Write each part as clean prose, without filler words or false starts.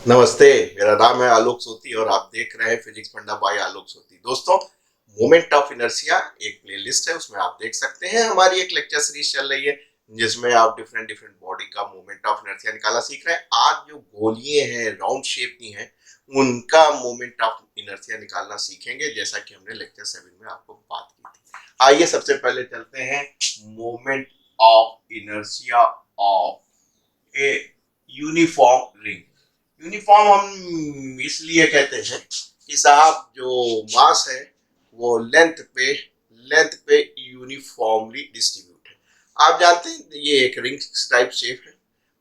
नमस्ते। मेरा नाम है आलोक सोती और आप देख रहे हैं फिजिक्स फंडा बाय आलोक सोती। दोस्तों, मोमेंट ऑफ इनर्शिया एक प्लेलिस्ट है, उसमें आप देख सकते हैं हमारी एक लेक्चर सीरीज चल रही है जिसमें आप डिफरेंट डिफरेंट बॉडी का मोमेंट ऑफ इनर्शिया निकालना सीख रहे हैं। आज जो गोलियां हैं, राउंड शेप की हैं, उनका मोमेंट ऑफ इनर्शिया निकालना सीखेंगे, जैसा कि हमने लेक्चर 7 में आपको बात की थी। आइए सबसे पहले चलते हैं moment of inertia of a uniform ring. Uniform हम इसलिए कहते हैं कि साहब जो मास है वो लेंथ पे यूनिफॉर्मली डिस्ट्रीब्यूट है। आप जानते हैं ये एक रिंग टाइप शेप है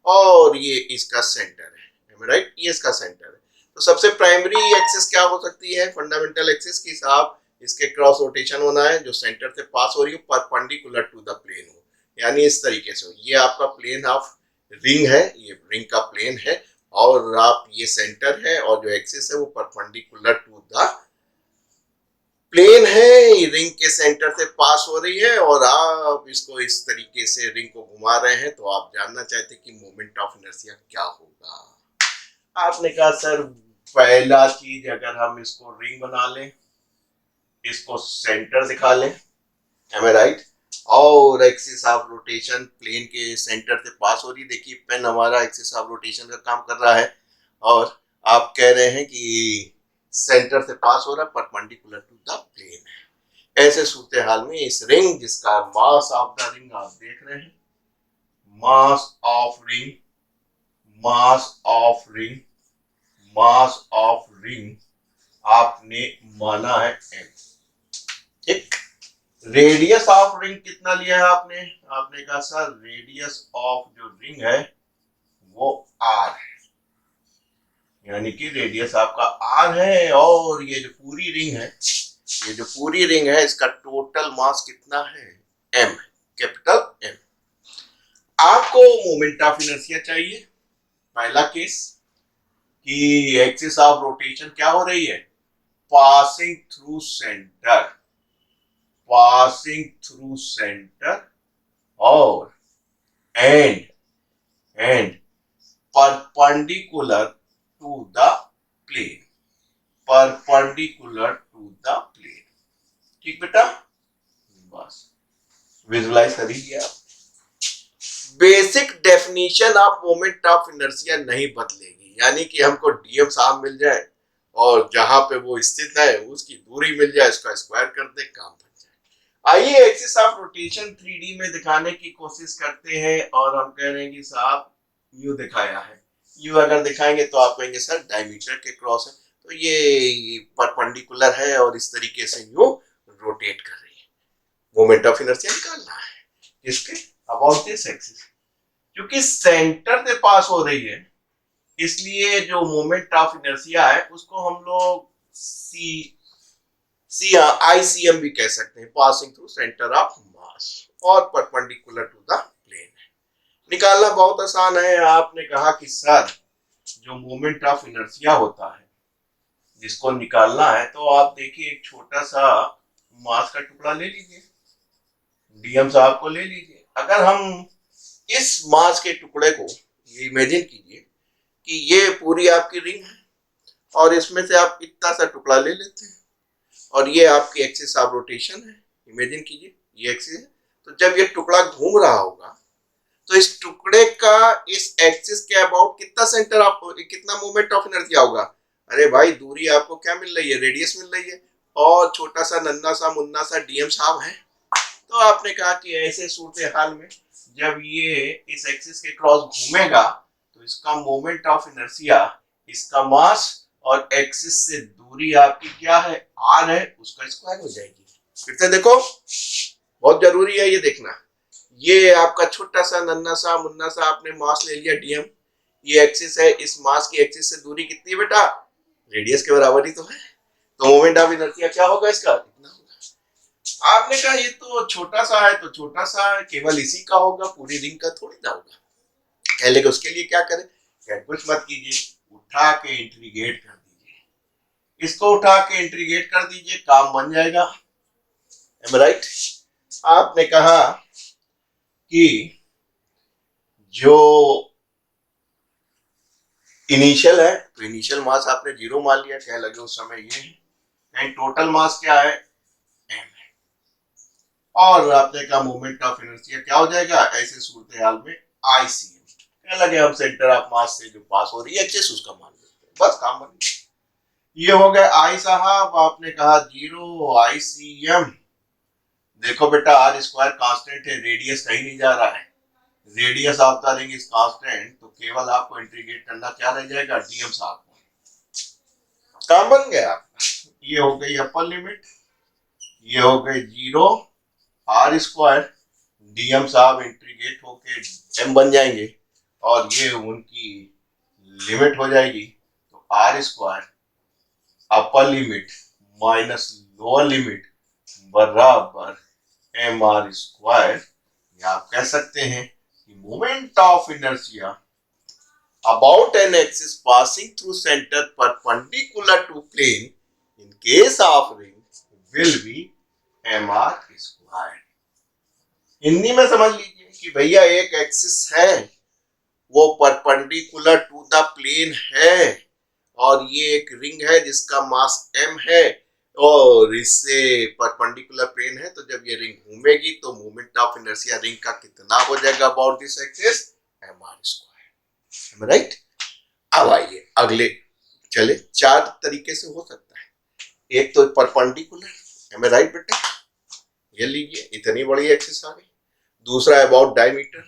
और ये इसका सेंटर है, राइट? ये इसका सेंटर है। तो सबसे प्राइमरी एक्सिस क्या हो सकती है? फंडामेंटल एक्सिस की साहब इसके क्रॉस रोटेशन होना है, जो सेंटर से पास हो रही हो, परपेंडिकुलर टू द प्लेन हो, यानी इस तरीके से हो। ये आपका प्लेन ऑफ रिंग है, ये रिंग का प्लेन है और आप ये सेंटर है और जो एक्सिस है वो परपेंडिकुलर टू द प्लेन है, रिंग के सेंटर से पास हो रही है और आप इसको इस तरीके से रिंग को घुमा रहे हैं। तो आप जानना चाहते कि मोमेंट ऑफ इनर्शिया क्या होगा। आपने कहा सर पहला चीज, अगर हम इसको रिंग बना लें, इसको सेंटर दिखा लें, एम आई राइट, और एक्सिस ऑफ रोटेशन प्लेन के सेंटर से पास हो रही। देखिए पेन हमारा एक्सिस ऑफ रोटेशन का काम कर रहा है और आप कह रहे हैं कि सेंटर से पास हो रहा, परपेंडिकुलर टू द प्लेन है। ऐसे सूरत हाल में इस रिंग, जिसका मास ऑफ द रिंग आप देख रहे हैं, mass of ring, mass of ring, mass of ring आपने माना है एम। ठीक, रेडियस ऑफ रिंग कितना लिया है आपने? आपने कहा सर रेडियस ऑफ जो रिंग है वो आर है, यानी कि रेडियस आपका आर है। और ये जो पूरी रिंग है, ये जो पूरी रिंग है, इसका टोटल मास कितना है? M, capital M. आपको मोमेंट ऑफ इनर्शिया चाहिए। पहला केस कि एक्सिस ऑफ रोटेशन क्या हो रही है? Passing through centre, passing through centre और and perpendicular to the plane, perpendicular to the plane. ठीक बेटा, बस विजुलाइज कर लीजिए आप। Basic definition of moment of inertia नहीं बदलेगी, यानी कि हमको डीएम साहब मिल जाए और जहां पे वो स्थित है उसकी दूरी मिल जाए, इसका स्क्वायर कर दे, काम बन जाए। आइए एक्सिस ऑफ रोटेशन 3D में दिखाने की कोशिश करते हैं और हम कह रहे हैं कि साहब यू दिखाया है। यू अगर दिखाएंगे तो आप कहेंगे सर डायमीटर के क्रॉस है, तो ये परपेंडिकुलर है और इस तरीके से यू रोटेट कर रही है। मोमेंट ऑफ इनर्शिया निकालना है इसके अबाउट दिस एक्सिस। क्योंकि सेंटर से पास हो रही है, इसलिए जो मोमेंट ऑफ इनर्शिया है उसको हम लोग सी आईसीएम भी कह सकते हैं, passing through centre of mass और परपेंडिकुलर टू द प्लेन। निकालना बहुत आसान है। आपने कहा कि सर जो मोमेंट ऑफ इनर्शिया होता है जिसको निकालना है, तो आप देखिए एक छोटा सा मास का टुकड़ा ले लीजिए, डीएम साहब को ले लीजिए। अगर हम इस मास के टुकड़े को ये इमेजिन कीजिए कि ये पूरी आपकी रिंग है और इसमें से आप इतना सा टुकड़ा ले लेते हैं और ये आपकी एक्सिस ऑफ रोटेशन है। इमेजिन कीजिए ये एक्सिस है, तो जब ये टुकड़ा घूम रहा होगा तो इस टुकड़े का इस एक्सिस के अबाउट कितना सेंटर आपको, कितना मोमेंट ऑफ इनर्शिया होगा? अरे भाई दूरी आपको क्या मिल रही है? रेडियस मिल रही है और छोटा सा नन्ना सा मुन्ना सा डीएम साहब है। तो आपने कहा कि ऐसे सूरत हाल में जब ये इस एक्सिस के क्रॉस घूमेगा तो इसका मोमेंट ऑफ इनर्शिया, इसका मास और एक्सिस से दूरी आपकी क्या है? आर है, उसका स्क्वायर हो जाएगी। फिर से देखो, बहुत जरूरी है ये देखना। ये आपका छोटा सा नन्ना सा मुन्ना सा आपने मास ले लिया डीएम, ये एक्सिस है, इस मास की एक्सिस से दूरी कितनी है बेटा? रेडियस के बराबर ही तो है। तो मोमेंट ऑफ इनर्शिया क्या होगा इसका? इतना होगा। आपने कहा ये तो छोटा सा है, तो छोटा सा केवल इसी का होगा, पूरी रिंग का थोड़ी ना होगा। कह लेगा उसके लिए क्या करें? कुछ मत कीजिए, उठा के इंटीग्रेट कर दीजिए, इसको उठा के इंटीग्रेट कर दीजिए, काम बन जाएगा। M right? आपने कहा कि जो इनिशियल है तो इनिशियल मास आपने 0 मान लिया, क्या लगे उस समय ये है, एंड टोटल मास क्या है, m है। और आपने कहा मोमेंट ऑफ इनर्शिया क्या हो जाएगा ऐसे सूरत हाल में, ICM, क्या लगे हम सेंटर ऑफ मास से जो पास हो रही है एक्सिस उसका मान लेते हैं, बस काम बन गया। ये हो गया आई साहब, आपने कहा 0 ICM। देखो बेटा आर स्क्वायर कांस्टेंट है, रेडियस कहीं नहीं जा रहा है, radius of the ring is constant, तो केवल आपको इंटीग्रेट करना क्या रह जाएगा, डीएम साहब, काम बन गया। ये हो गई अपर लिमिट, ये हो गई 0 आर स्क्वायर, डीएम साहब इंटीग्रेट होके एम बन जाएंगे, और ये उनकी लिमिट हो जाएगी, तो R square upper limit minus lower limit बराबर एम आर स्क्वायर। या आप कह सकते हैं कि moment of inertia about an axis passing through center perpendicular to plane in case of ring will be mr square। Hindi में समझ लीजिए कि भैया एक एक्सिस है वो परपेंडिकुलर टू द प्लेन है, और ये एक रिंग है जिसका मास m है, और इससे परपेंडिकुलर प्लेन है, तो जब ये रिंग घूमेगी तो मोमेंट ऑफ इनर्शिया रिंग का कितना हो जाएगा about this axis, mr square, right. अब आइए अगले, चले 4 तरीके से हो सकता है, एक तो परपेंडिकुलर, एम राइट बेटा, ये लीजिए इतनी बड़ी एक्सिस आ गई। दूसरा अबाउट डायमीटर,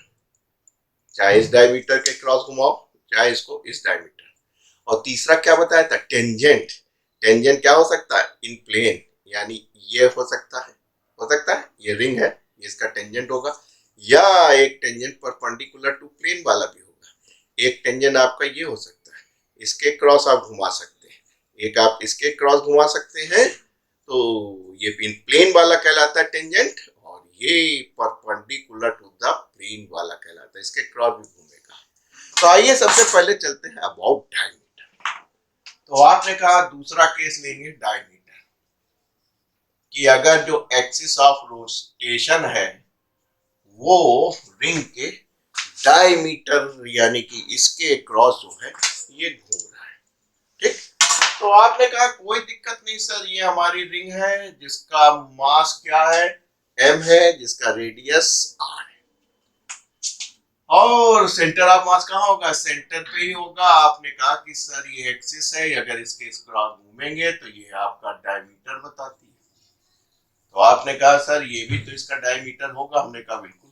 चाहे इस डायमीटर के क्रॉस घुमाओ चाहे इसको इस डायमीटर। और तीसरा क्या बताया था, टेंजेंट, टेंजेंट क्या हो सकता है, इन प्लेन, यानी ये हो सकता है ये रिंग है, ये इसका टेंजेंट होगा, या एक टेंजेंट परपेंडिकुलर टू प्लेन वाला भी होगा। एक टेंजेंट आपका ये हो सकता है, इसके क्रॉस आप घुमा सकते हैं, एक आप इसके क्रॉस घुमा सकते हैं, तो ये प्लेन वाला कहलाता है टेंजेंट, और ये परपेंडिकुलर टू द प्लेन वाला कहलाता है, इसके क्रॉस भी घूमेगा। तो आइए सबसे पहले चलते हैं अबाउट डायमीटर। तो आपने कहा दूसरा केस लेंगे डायमीटर, कि अगर जो एक्सिस ऑफ रोटेशन है वो रिंग के डायमीटर यानी कि इसके क्रॉस जो है ये घूम रहा है, ठीक। तो आपने कहा कोई दिक्कत नहीं सर, ये हमारी रिंग है जिसका मास क्या है, m है, जिसका रेडियस r है, और सेंटर ऑफ मास कहाँ होगा, सेंटर पे ही होगा। आपने कहा कि सर ये एक्सिस है, अगर इसके क्रॉस घूमेंगे तो ये आपका डायमीटर बताती है। तो आपने कहा सर ये भी तो इसका डायमीटर होगा, हमने कहा बिल्कुल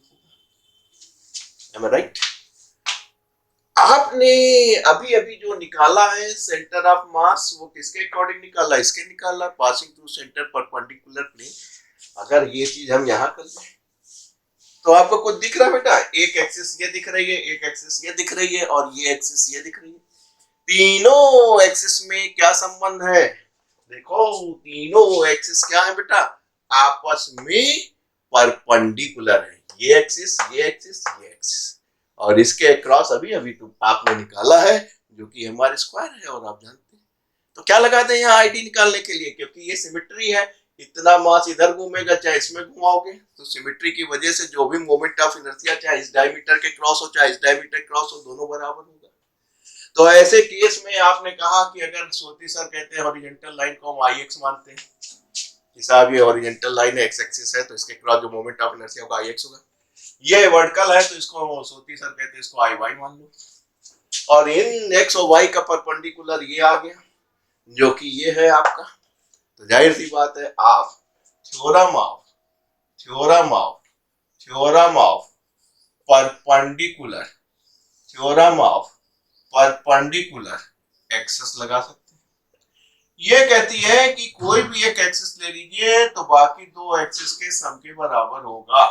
होगा, राइट। आपने अभी अभी जो निकाला है सेंटर ऑफ मास वो किसके अकॉर्डिंग निकाला, इसके निकाला, passing through centre perpendicular plane. अगर ये चीज हम यहाँ कर लें तो आपको कुछ दिख रहा है बेटा, एक एक्सिस ये दिख रही है, एक एक्सिस ये दिख रही है, और ये एक्सिस ये दिख रही है। तीनों एक्सिस में क्या संबंध है, देखो तीनों एक्सिस क्या है बेटा, आपस में परपेंडिकुलर है, ये एक्सिस ये एक्सिस ये एक्सिस, और इसके क्रॉस अभी अभी तो आपने निकाला है जो कि हमारे स्क्वायर है, और आप जानते हैं। तो क्या लगाते हैं यहाँ आईडी निकालने के लिए, क्योंकि ये सिमेट्री है, इतना मास इधर घूमेगा चाहे इसमें घुमाओगे, तो सिमेट्री की वजह से जो भी मोमेंट ऑफ इनर्शिया चाहे इस डायमीटर के क्रॉस हो चाहे इस डायमीटर क्रॉस हो, दोनों बराबर होगा। तो ऐसे केस में आपने कहा कि अगर सोती सर कहते हैं हॉरिजॉन्टल लाइन को हम आई एक्स मानते हैं कि साहब ये हॉरिजॉन्टल लाइन एक्स एक्सिस है, तो इसके क्रॉस जो मोमेंट ऑफ इनर्शिया होगा आई एक्स होगा। ये वर्टिकल है तो इसको सोती सर कहते हैं इसको आई वाई मान लो, और इन एक्स और वाई का परपेंडिकुलर ये आ गया जो कि ये है आपका। तो जाहिर सी बात है आप थ्योरम ऑफ परपेंडिकुलर एक्सिस लगा सकते हैं। ये कहती है कि कोई भी एक एक्सिस ले लीजिए तो बाकी दो एक्सिस के सम के बराबर होगा,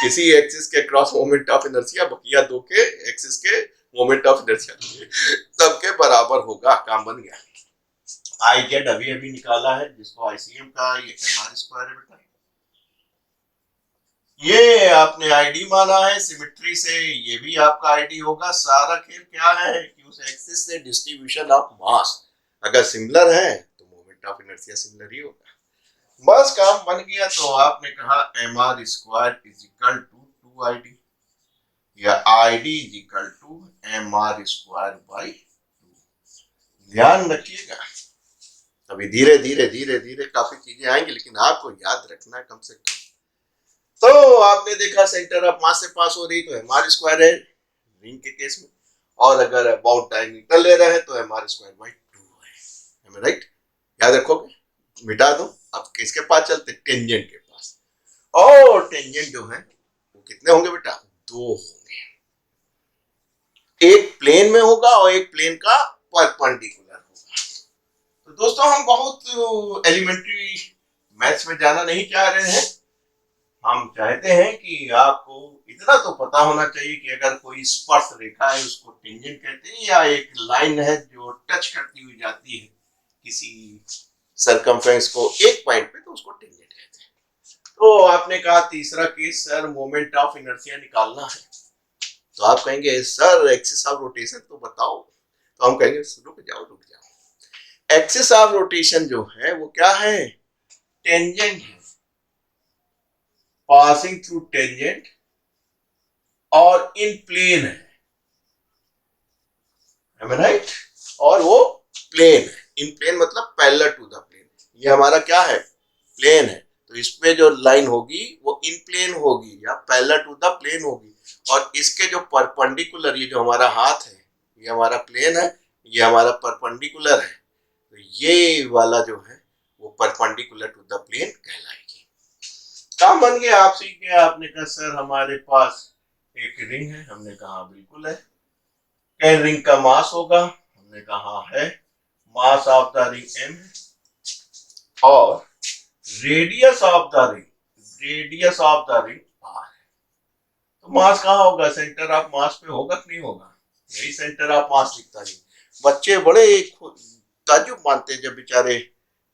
किसी एक्सिस के क्रॉस मोमेंट ऑफ इनर्शिया बकिया दो के एक्सिस के मोमेंट ऑफ इनर्शिया सबके बराबर होगा, काम बन गया। आई जेड अभी अभी निकाला है जिसको आईसीएम का, ये एमआर स्क्वायर है बेटा, ये आपने आईडी माना है सिमेट्री से, ये भी आपका आईडी होगा। सारा खेल क्या है कि उस एक्सिस से डिस्ट्रीब्यूशन ऑफ मास अगर सिमिलर है तो मोमेंट ऑफ इनर्शिया सिमिलर ही होगा, बस काम बन गया। तो आपने कहा M R square is equal to 2 ID, या ID is equal to mr square by 2। ध्यान रखिएगा, अभी धीरे धीरे धीरे धीरे काफी चीजें आएंगी, लेकिन आपको याद रखना है कम से कम। तो आपने देखा सेंटर ऑफ मास से पास हो रही तो mr स्क्वायर है रिंग के केस में, और अगर अबाउट डायमीटर ले रहे हैं तो mr स्क्वायर बाई 2 है, राइट? याद रखोगे, मिटा दो। अब किसके पास चलते, टेंजेंट के पास। और टेंजेंट जो है वो कितने होंगे बेटा, 2 होंगे। एक प्लेन में होगा और एक प्लेन का परपेंडिकुलर होगा। तो दोस्तों हम बहुत एलिमेंट्री मैथ्स में जाना नहीं चाह रहे हैं, हम चाहते हैं कि आपको इतना तो पता होना चाहिए कि अगर कोई स्पर्श रेखा है उसको टेंजेंट कहते हैं, या एक लाइन है जो टच करती हुई जाती है किसी सरकमफ्रेंस को एक पॉइंट पे, तो उसको टेंजेंट कहते हैं। तो आपने कहा तीसरा case sir moment of inertia निकालना है, तो आप कहेंगे सर एक्सिस ऑफ रोटेशन तो बताओ। तो हम कहेंगे रुक जाओ, एक्सिस ऑफ रोटेशन जो है वो क्या है, टेंजेंट है, पासिंग थ्रू टेंजेंट, और इन प्लेन है, राइट? और वो प्लेन है, इन प्लेन मतलब पैरेलल टू द प्लेन। ये हमारा क्या है, प्लेन है, तो इस पे जो लाइन होगी वो इन प्लेन होगी या पैरेलल टू द प्लेन होगी, और इसके जो परपेंडिकुलर, ये जो हमारा हाथ है ये हमारा प्लेन है, ये हमारा परपेंडिकुलर है, तो ये वाला जो है वो परपेंडिकुलर टू द प्लेन कहलाएगी। काम बन गया, आप सीख गए। आपने कहा सर हमारे पास एक रिंग है, हमने कहा बिल्कुल है। क्या रिंग का मास होगा, हमने कहा है mass of the ring m है, और radius of the ring r है। तो मास कहाँ होगा, सेंटर ऑफ मास पे होगा कि नहीं होगा, यही सेंटर ऑफ मास लिखता है। बच्चे बड़े ताज्जुब मानते हैं जब बेचारे,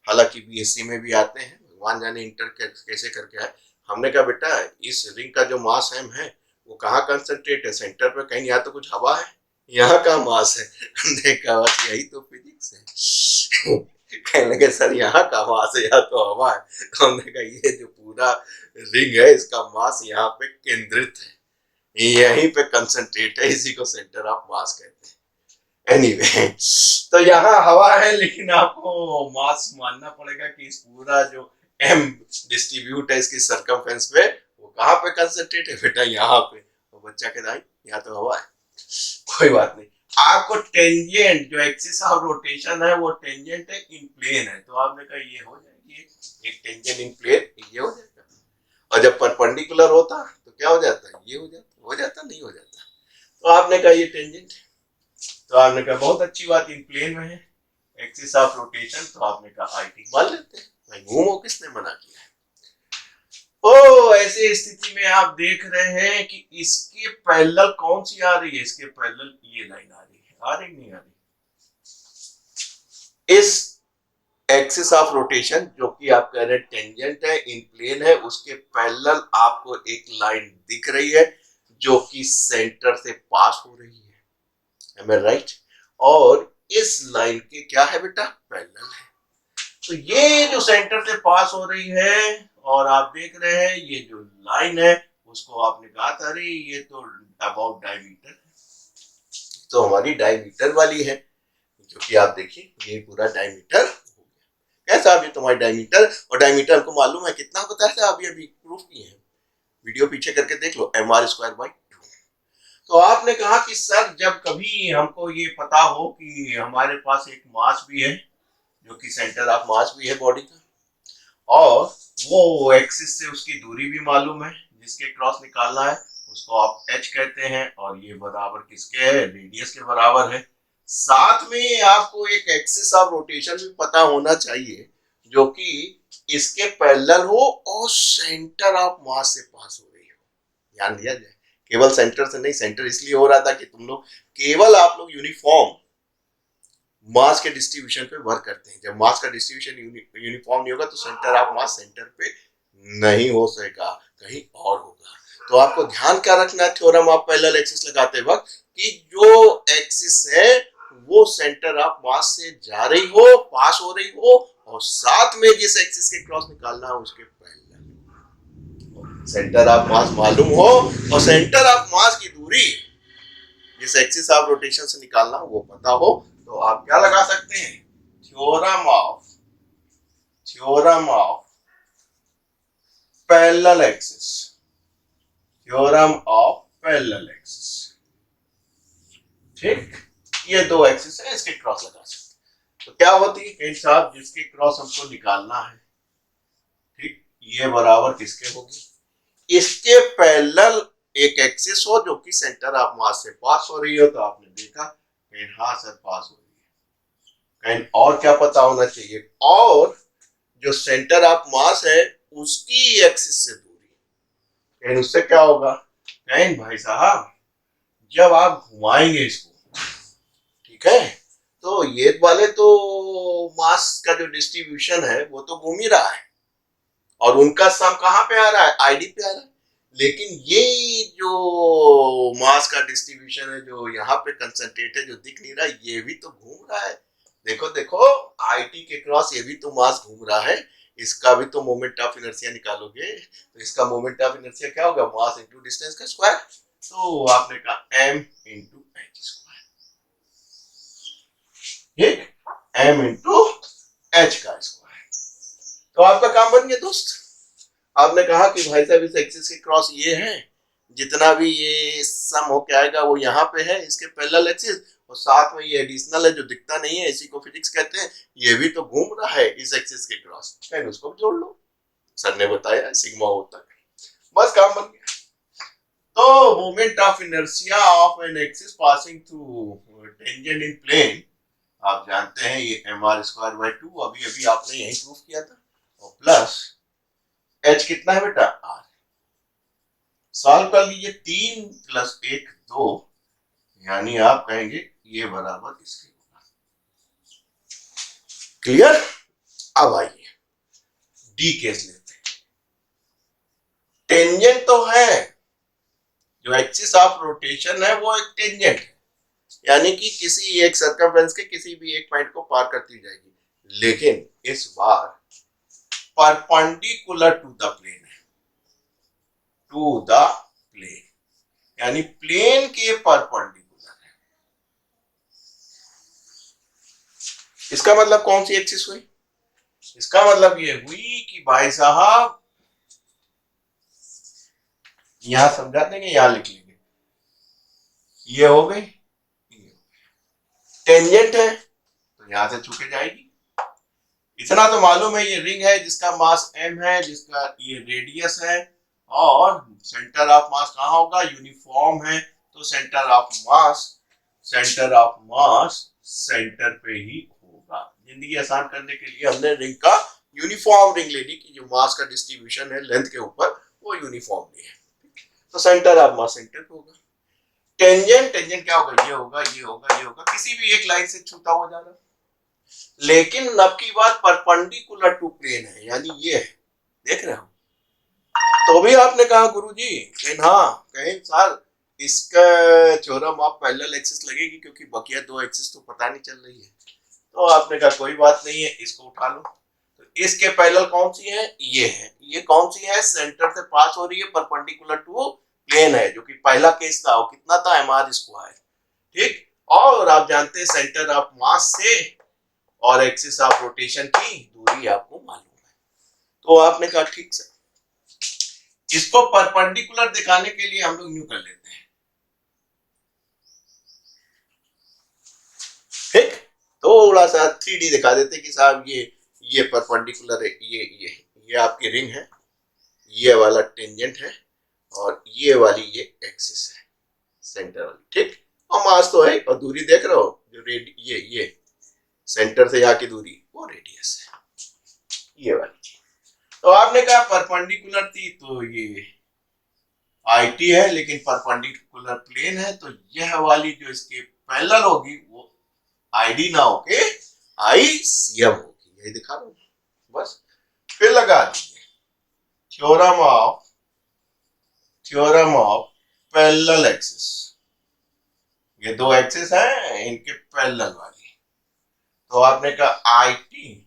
हालांकि बीएससी में भी आते हैं, भगवान जाने इंटर कैसे करके आए। हमने कहा बेटा इस रिंग का जो मास m है वो कहाँ कंसंट्रेट है, सेंटर पे कहीं, यहाँ तो कुछ हवा है, यहाँ का मास है। हमने कहा यही तो फिजिक्स है। कहने लगे सर यहाँ का मास है, यहाँ तो हवा है। हमने कहा ये जो पूरा रिंग है इसका मास यहाँ पे केंद्रित है, यहीं पे कंसंट्रेट है, इसी को सेंटर ऑफ मास कहते हैं। एनीवे तो यहाँ हवा है, लेकिन आपको मास मानना पड़ेगा कि इस पूरा जो m डिस्ट्रीब्यूट है इसकी सरकमफेरेंस पे, वो कहाँ पे कंसंट्रेट है बेटा, यहाँ पे। तो बच्चा कहता है यहाँ तो हवा है, कोई बात नहीं। आपको टेंजेंट जो एक्सिस ऑफ रोटेशन है वो टेंजेंट है इन प्लेन है, तो आपने कहा ये हो जाएगी एक टेंजेंट इन प्लेन, ये हो जाएगा। और जब परपेंडिकुलर होता तो क्या हो जाता है, ये हो जाता नहीं हो जाता। तो आपने कहा ये टेंजेंट है, तो आपने कहा बहुत अच्छी बात, इन प्लेन में है एक्सिस ऑफ रोटेशन, तो आपने कहा आई ठीक मान लेते हैं भाई, घूमो किसने मना किया है। ओ ऐसे स्थिति में आप देख रहे हैं कि इसके पैरेलल कौन सी आ रही है, इसके पैरेलल ये लाइन आ रही है, आ रही नहीं आ रही, इस एक्सिस ऑफ रोटेशन जो कि आप कह रहे हैं टेंजेंट है इन प्लेन है, उसके पैरेलल आपको एक लाइन दिख रही है जो कि सेंटर से पास हो रही है, am I right? और इस लाइन के क्या है बेटा, पैरेलल है। तो ये जो सेंटर से पास हो रही है, और आप देख रहे हैं ये जो लाइन है उसको आपने कहा था अरे ये तो अबाउट डायमीटर है, तो हमारी डायमीटर वाली है, क्योंकि आप देखिए ये पूरा डायमीटर हो गया। कैसा, अभी तुम्हारी डायमीटर, और डायमीटर को मालूम है कितना बताया था, अभी अभी प्रूफ किए हैं, वीडियो पीछे करके देख लो, mr स्क्वायर बाई 2। तो आपने कहा कि सर जब कभी हमको ये पता हो कि हमारे पास एक मास भी है जो कि सेंटर ऑफ मास भी है बॉडी का, और वो एक्सिस से उसकी दूरी भी मालूम है जिसके क्रॉस निकालना है, उसको आप h कहते हैं, और ये बराबर किसके है, रेडियस के बराबर है। साथ में आपको एक एक्सिस ऑफ रोटेशन भी पता होना चाहिए जो कि इसके पैरेलल हो और सेंटर ऑफ मास से पास हो रही हो। ध्यान दिया जाए, केवल सेंटर से नहीं, सेंटर इसलिए हो रहा था कि तुम लोग केवल आप लोग यूनिफॉर्म मास के डिस्ट्रीब्यूशन पे वर्क करते हैं। जब मास का डिस्ट्रीब्यूशन यूनिफॉर्म नहीं होगा तो सेंटर ऑफ मास सेंटर पे नहीं हो सकेगा, कहीं और होगा। तो आपको ध्यान क्या रखना है थ्योरम ऑफ पैरेलल एक्सिस लगाते वक्त, कि जो एक्सिस है वो सेंटर ऑफ मास से जा रही हो, पास हो रही हो, और साथ में जिस एक्सिस के क्रॉस निकालना है उसके पैरेलल। सेंटर ऑफ मास मालूम हो और सेंटर ऑफ मास की दूरी जिस एक्सिस ऑफ रोटेशन से निकालना हो वो पता हो, तो आप क्या लगा सकते हैं, theorem of parallel axis, theorem of parallel axis. ठीक, ये दो एक्सिस है, इसके क्रॉस लगा सकते। तो क्या होती है कहीं साहब, जिसके क्रॉस हमको निकालना है, ठीक, ये बराबर किसके होगी, इसके पैरेलल एक एक्सिस हो जो कि सेंटर ऑफ मास से पास हो रही हो। तो आपने देखा कहीं हाँ सर पास हो रही है, कहीं और क्या पता होना चाहिए, और जो सेंटर ऑफ मास है उसकी एक्सिस से दूरी, कहीं उससे क्या होगा, कहीं भाई साहब जब आप घुमाएंगे इसको, ठीक है, तो ये वाले तो मास का जो डिस्ट्रीब्यूशन है वो तो घूम ही रहा है और उनका सम कहां पे आ रहा है, आईडी पे आ रहा है, लेकिन ये जो मास का डिस्ट्रीब्यूशन है जो यहाँ पे कंसंट्रेट है जो दिख नहीं रहा, ये भी तो घूम रहा है। देखो देखो आईटी के क्रॉस ये भी तो मास घूम रहा है, इसका भी तो मोमेंट ऑफ इनर्शिया निकालोगे तो इसका मोमेंट ऑफ इनर्शिया क्या होगा, मास इंटू डिस्टेंस का स्क्वायर। तो आपने कहा m इंटू एच स्क्वायर, ठीक, m इंटू एच का स्क्वायर। तो आपका काम बन गया दोस्त। आपने कहा कि भाई साहब इस एक्सिस के क्रॉस ये है, जितना भी ये सम होके आएगा वो यहाँ पे है इसके पैरेलल एक्सिस, और साथ में ये एडिशनल है जो दिखता नहीं है, इसी को फिजिक्स कहते हैं, ये भी तो घूम रहा है इस एक्सिस के क्रॉस, कहीं उसको भी जोड़ लो, सर ने बताया सिग्मा होता है, बस काम बन गया। तो moment of inertia of an axis passing through tangent in plane, आप जानते हैं ये mr²/2, अभी अभी आपने यही प्रूफ किया था, और प्लस h कितना है बेटा, r, सॉल्व कर लीजिए, 3 + 1 2, यानी आप कहेंगे ये बराबर इसके होगा। क्लियर। अब आइए डी केस लेते हैं। टेंजेंट तो है, जो एक्सिस ऑफ रोटेशन है वो एक टेंजेंट है, यानी कि किसी एक सर्कमफ्रेंस के किसी भी एक पॉइंट को पार करती जाएगी, लेकिन इस बार परपेंडिकुलर टू द प्लेन है, टू द प्लेन, यानी प्लेन के परपेंडिकुलर है। इसका मतलब कौन सी एक्सिस हुई, इसका मतलब ये हुई कि भाई साहब यहां समझा देंगे, यहां लिख लेंगे, ये हो गई, टेंजेंट है तो यहां से छूके जाएगी। इतना तो मालूम है, ये रिंग है जिसका मास m है, जिसका ये रेडियस है, और सेंटर ऑफ मास कहाँ होगा, यूनिफॉर्म है, तो सेंटर ऑफ मास सेंटर पे ही होगा। जिंदगी आसान करने के लिए हमने रिंग का यूनिफॉर्म रिंग ले ली कि जो मास का डिस्ट्रीब्यूशन है लेंथ के ऊपर वो यूनिफॉर्म है, तो सेंटर ऑफ मास सेंटर पे होगा। टेंजेंट क्या होगा, ये होगा, ये होगा, ये होगा, किसी भी एक लाइन से छूता हुआ जा रहा है, लेकिन अब की बात परपेंडिकुलर टू प्लेन है, यानी ये है, देख रहे हो। तो भी आपने कहा गुरुजी लेकिन हाँ कहीं साल इसका थ्योरम ऑफ पैरेलल एक्सिस लगेगी, क्योंकि बकिया दो एक्सिस तो पता नहीं चल रही है। तो आपने कहा कोई बात नहीं है, इसको उठा लो। तो इसके पैरेलल कौन सी है, ये है, ये कौन सी है, सेंटर से पास हो रही है, परपेंडिकुलर टू प्लेन है, जो कि पहला केस था वो कितना था, mr², ठीक। और आप जानते हैं सेंटर ऑफ मास से और एक्सिस ऑफ रोटेशन की दूरी आपको मालूम है। तो आपने कहा ठीक से, इसको परपेंडिकुलर दिखाने के लिए हम लोग यूं कर लेते हैं, ठीक, थोड़ा सा 3D दिखा देते हैं कि साहब ये परपेंडिकुलर है, ये आपकी रिंग है, ये वाला टेंजेंट है, और ये वाली ये एक्सिस है सेंटर वाली, ठीक, और मास तो है, और दूरी देख रहे हो जो ये सेंटर से यहाँ की दूरी वो रेडियस है, ये वाली। तो आपने कहा परपेंडिकुलर थी तो ये IT है, लेकिन परपेंडिकुलर प्लेन है, तो यह वाली जो इसके पैरेलल होगी वो ID ना होके ICM होगी, यही दिखा दो बस। फिर लगा दीजिए थ्योरम ऑफ पैरेलल एक्सिस, ये दो एक्सिस हैं इनके पैरेलल वाली। तो आपने कहा IT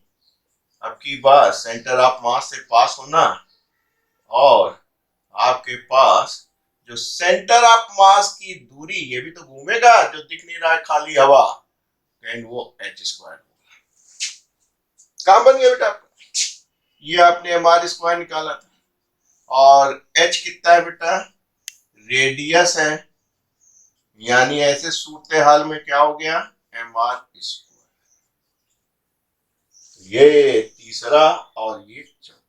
अब की बात सेंटर ऑफ मास से पास होना और आपके पास जो सेंटर ऑफ मास की दूरी, ये भी तो घूमेगा, जो दिख नहीं रहा है खाली हवा, देन वो h स्क्वायर होगा। काम बन गया बेटा आपका। ये आपने एमआर स्क्वायर निकाला था और h कितना है बेटा, रेडियस है, यानी ऐसे सूरत हाल में क्या हो गया, एमआर स्क्वायर। ये तीसरा और ये चौथा।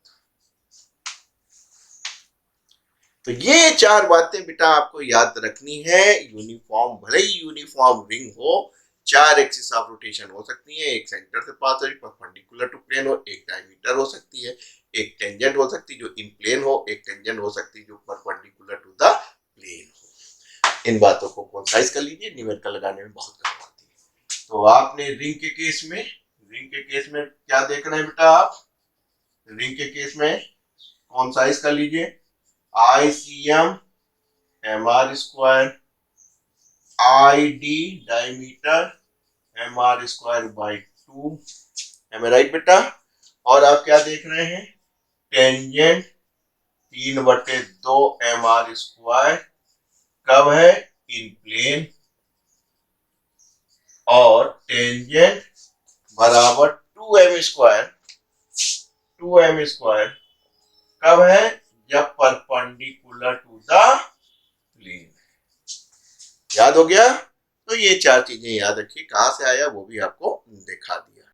तो ये चार बातें बेटा आपको याद रखनी है। यूनिफॉर्म, भले ही यूनिफॉर्म रिंग हो, चार एक्सिस ऑफ रोटेशन हो सकती है, एक सेंटर से पास हो, परपेंडिकुलर टू प्लेन हो, एक डायमीटर हो सकती है, एक टेंजेंट हो सकती है जो इन प्लेन हो, एक टेंजेंट हो सकती है जो परपेंडिकुलर टू द प्लेन हो। इन बातों को कंसाइज कर लीजिए, न्यूमेरिकल लगाने में बहुत काम आती है। तो आपने रिंग के केस में क्या देख रहे हैं बेटा आप, रिंग के केस में कंसाइज कर लीजिए, ICM MR square, ID diameter MR square by 2, M right बेटा। और आप क्या देख रहे हैं, टेंजेंट 3/2 MR स्क्वायर, कब है, इन प्लेन, और टेंजेंट बराबर 2m स्क्वायर, कब है, जब परपेंडिकुलर टू द प्लेन। याद हो गया। तो ये चार चीजें याद रखिए, कहां से आया वो भी आपको दिखा दिया।